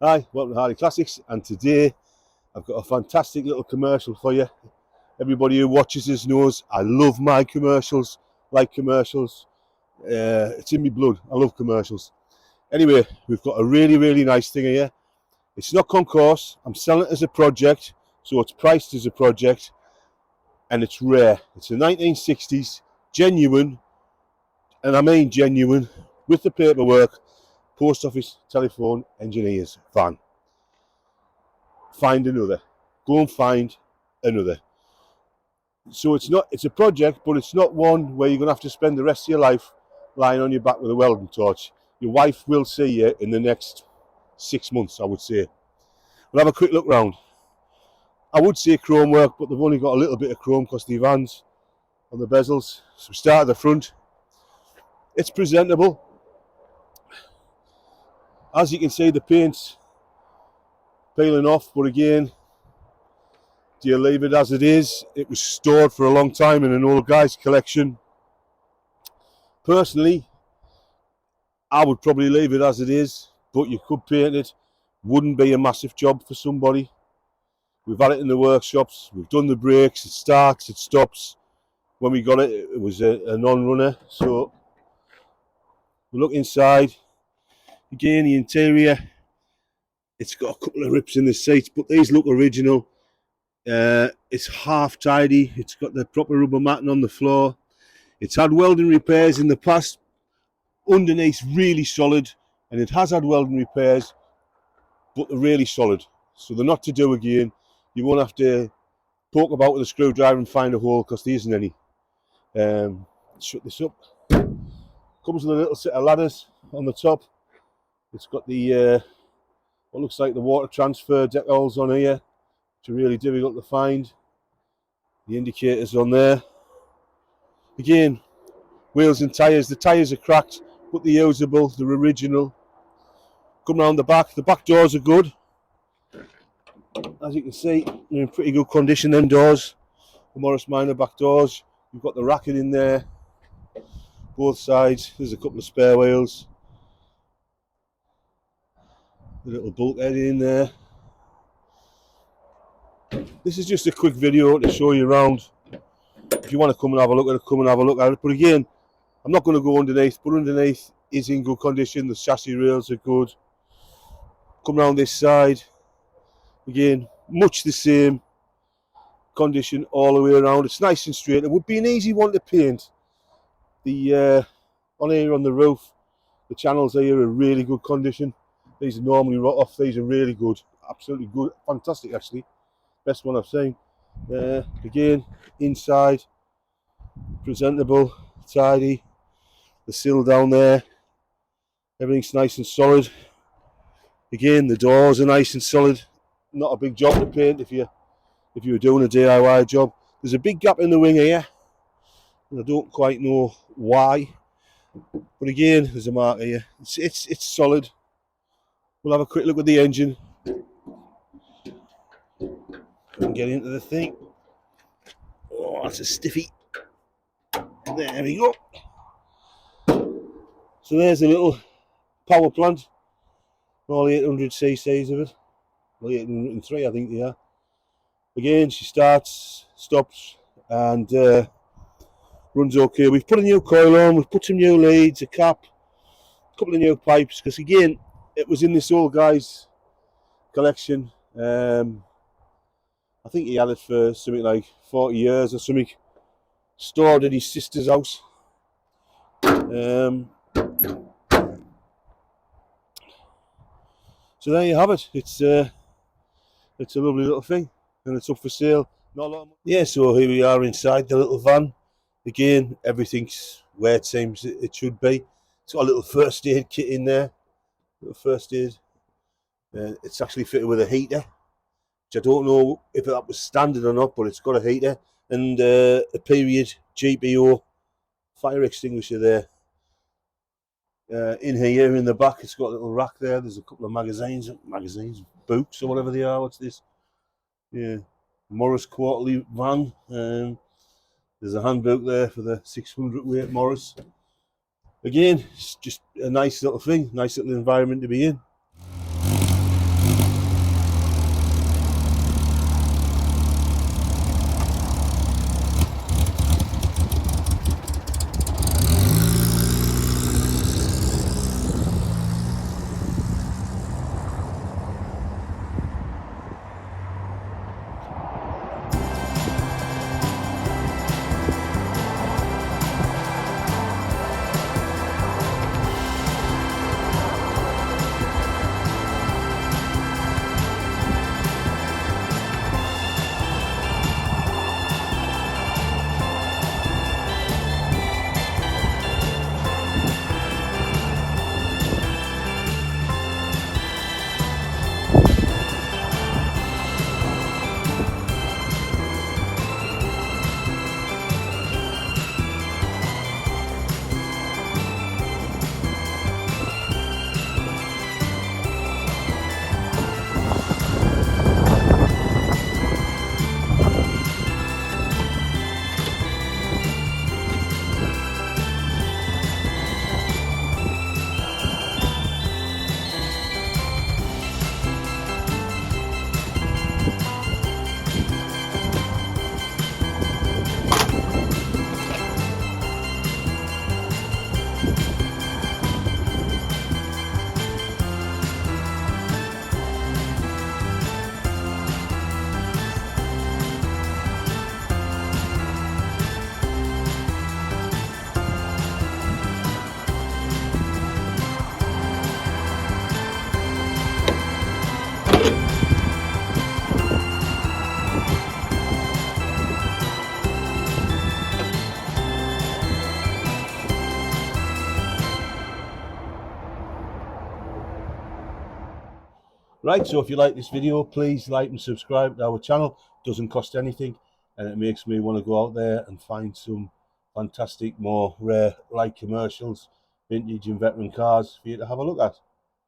Hi, welcome to Harley Classics, and today I've got a fantastic little commercial for you. Everybody who watches this knows I love my commercials, like commercials. It's in my blood. I love commercials. Anyway, we've got a really nice thing here. It's not concourse. I'm selling it as a project, so it's priced as a project, and it's rare. It's a 1960s, genuine, and I mean genuine, with the paperwork, post office telephone engineer's van. Find another. Go and find another. So it's a project, but it's not one where you're going to have to spend the rest of your life lying on your back with a welding torch. Your wife will see you in the next 6 months, I would say. We'll have a quick look round. I would say chrome work, but they've only got a little bit of chrome because the van's on the bezels. So we start at the front. It's presentable. As you can see, the paint's peeling off, but again, do you leave it as it is? It was stored for a long time in an old guy's collection. Personally, I would probably leave it as it is, but you could paint it. Wouldn't be a massive job for somebody. We've had it in the workshops. We've done the brakes. It starts, it stops. When we got it, it was a non-runner. So we look inside. Again, the interior. It's got a couple of rips in the seats, but these look original. It's half tidy. It's got the proper rubber matting on the floor. It's had welding repairs in the past. Underneath really solid, and it has had welding repairs, but they're really solid, so they're not to do again. You won't have to poke about with a screwdriver and find a hole because there isn't any. Shut this up. Comes with a little set of ladders on the top. It's got the what looks like the water transfer decals on here, which are really difficult to find. The indicators on there. Again, wheels and tyres. The tyres are cracked, but they're usable. They're original. Come round the back. The back doors are good. As you can see, they're in pretty good condition, them doors. The Morris Minor back doors. You've got the racking in there. Both sides. There's a couple of spare wheels. The little bulkhead in there. This is just a quick video to show you around. If you want to come and have a look at it, come and have a look at it. But again, I'm not going to go underneath, but underneath is in good condition. The chassis rails are good. Come round this side. Again, much the same condition all the way around. It's nice and straight. It would be an easy one to paint. The on here on the roof, the channels here are really good condition. These are normally rot off. These are really good, absolutely good, fantastic actually. Best one I've seen. Again, inside, presentable, tidy. The sill down there, everything's nice and solid. Again, the doors are nice and solid. Not a big job to paint if you were doing a DIY job. There's a big gap in the wing here, and I don't quite know why. But again, there's a mark here. It's solid. We'll have a quick look at the engine and get into the thing. Oh, that's a stiffy. There we go. So there's a little power plant. All 800 cc's of it. Well, 803 I think they are. Again, she starts, stops, and runs okay. We've put a new coil on, we've put some new leads, a cap, a couple of new pipes, because again, it was in this old guy's collection. I think he had it for something like 40 years or something. Stored at his sister's house. So there you have it. It's a lovely little thing, and it's up for sale. Not a lot of money. Yeah, so here we are inside the little van. Again, everything's where it seems it should be. It's got a little first aid kit in there. Little first aid. It's actually fitted with a heater, which I don't know if that was standard or not, but it's got a heater and a period GPO fire extinguisher there. In here in the back, it's got a little rack there. There's a couple of magazines, books or whatever they are. What's this? Yeah, Morris quarterly van. There's a handbook there for the 600 weight Morris. Again, it's just a nice little thing, nice little environment to be in. Right, so if you like this video, please like and subscribe to our channel. It doesn't cost anything, and it makes me want to go out there and find some fantastic, more rare light commercials, vintage and veteran cars for you to have a look at.